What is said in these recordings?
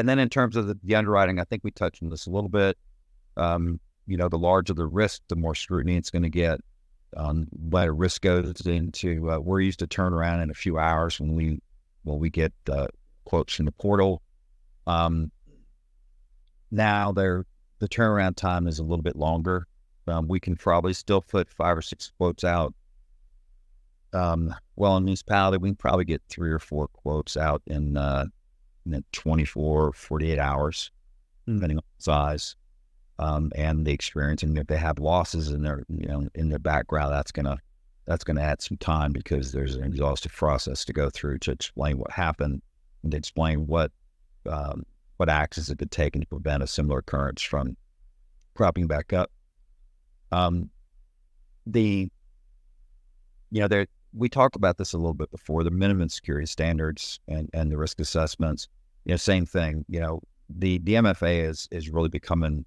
And then in terms of the underwriting, I think we touched on this a little bit. The larger the risk, the more scrutiny it's going to get. Better risk goes into, we're used to turn around in a few hours when we get quotes from the portal. Now the turnaround time is a little bit longer. We can probably still put 5 or 6 quotes out. In municipality, we can probably get 3 or 4 quotes out in 24, 48 hours, depending on the size and the experience. And if they have losses in their background, that's gonna add some time, because there's an exhaustive process to go through to explain what happened and to explain what actions have been taken to prevent a similar occurrence from cropping back up. We talked about this a little bit before, the minimum security standards and the risk assessments, same thing. The MFA is really becoming,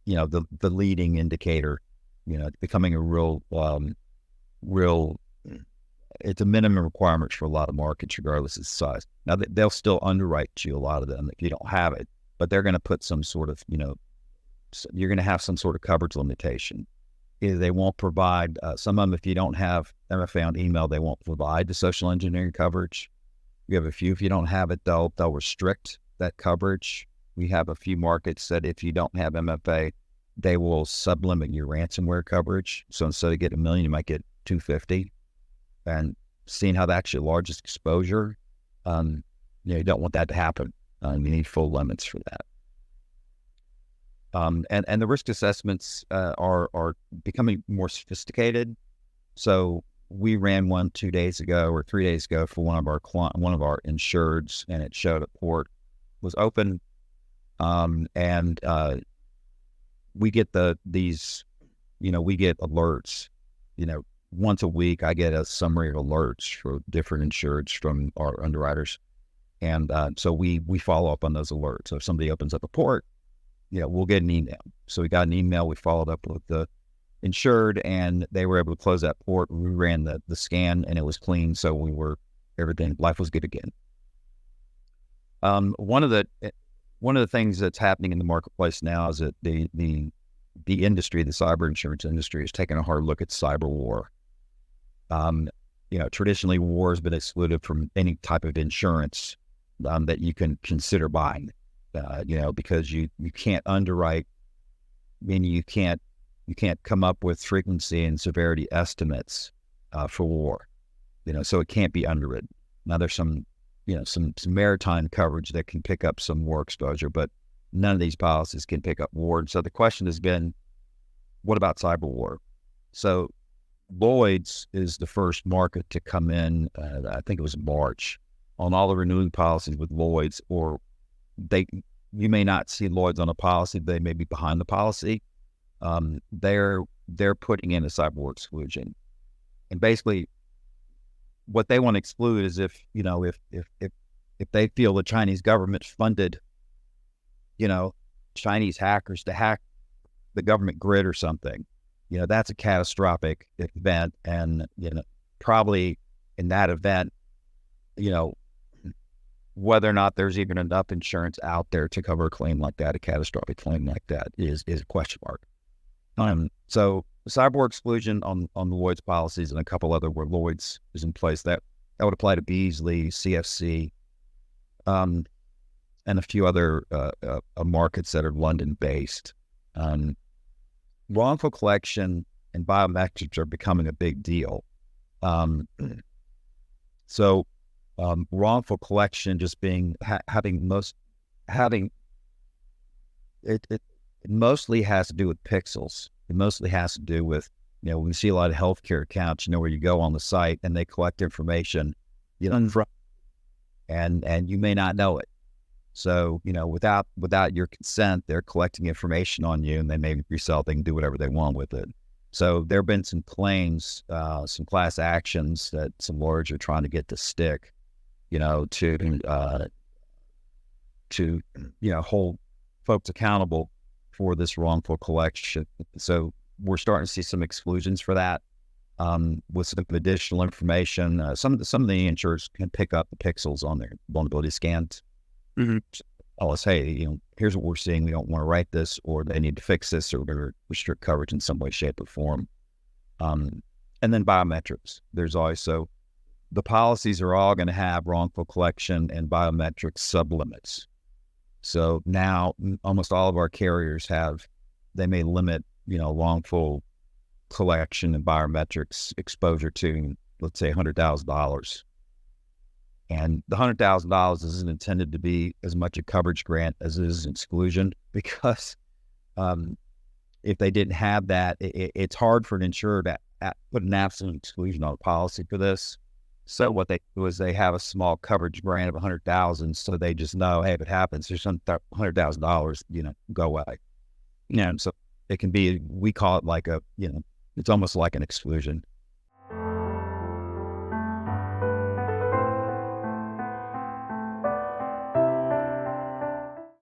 the leading indicator, becoming a real, it's a minimum requirement for a lot of markets, regardless of size. Now, they'll still underwrite you, a lot of them, if you don't have it, but they're going to put some sort of, you're going to have some sort of coverage limitation. Either they won't provide, some of them, if you don't have MFA on email, they won't provide the social engineering coverage. We have a few, if you don't have it, they'll restrict that coverage. We have a few markets that if you don't have MFA, they will sublimit your ransomware coverage. So instead of getting $1 million, you might get $250. And seeing how that's your largest exposure, you don't want that to happen. You need full limits for that. And the risk assessments are becoming more sophisticated. So we ran one 2 days ago or 3 days ago for one of our insureds, and it showed a port was open. And we get we get alerts, once a week. I get a summary of alerts for different insureds from our underwriters. And so we follow up on those alerts. So if somebody opens up a port, we'll get an email. So we got an email, we followed up with the insured, and they were able to close that port. We ran the scan, and it was clean. So life was good again. One of the things that's happening in the marketplace now is that the industry, the cyber insurance industry, is taking a hard look at cyber war. Traditionally, war has been excluded from any type of insurance that you can consider buying. Because you can't underwrite, meaning you can't come up with frequency and severity estimates for war. So it can't be underwritten. Now there's some maritime coverage that can pick up some war exposure, but none of these policies can pick up war. And so the question has been, what about cyber war? So Lloyd's is the first market to come in, I think it was March, on all the renewing policies with Lloyd's, or you may not see Lloyd's on a policy, they may be behind the policy. They're putting in a cyber war exclusion. And basically what they want to exclude is if they feel the Chinese government funded, Chinese hackers to hack the government grid or something, that's a catastrophic event. And, probably in that event, whether or not there's even enough insurance out there to cover a claim like that, a catastrophic claim like that, is a question mark. So the cyber war exclusion on the Lloyd's policies and a couple other where Lloyd's is in place, that would apply to Beasley, CFC, and a few other markets that are London-based. Wrongful collection and biometrics are becoming a big deal. Wrongful collection just being it mostly has to do with pixels. It mostly has to do with, we see a lot of healthcare accounts, where you go on the site and they collect information, and you may not know it. So, without your consent, they're collecting information on you, and they may resell, they can do whatever they want with it. So there have been some claims, some class actions that some lawyers are trying to get to stick, to hold folks accountable for this wrongful collection. So we're starting to see some exclusions for that, with some additional information. Some of the insurers can pick up the pixels on their vulnerability scans, Hmm. Tell us, hey, here's what we're seeing. We don't want to write this, or they need to fix this, or we're going to restrict coverage in some way, shape, or form. And then biometrics. There's also the policies are all going to have wrongful collection and biometric sublimits. So now almost all of our carriers they may limit, wrongful collection and biometrics exposure to, let's say, $100,000. And the $100,000 isn't intended to be as much a coverage grant as it is an exclusion, because if they didn't have that, it's hard for an insurer to put an absolute exclusion on a policy for this. So what they do is they have a small coverage grant of 100,000, so they just know, hey, if it happens, there's some $100,000, go away. And so it can be, we call it like it's almost like an exclusion.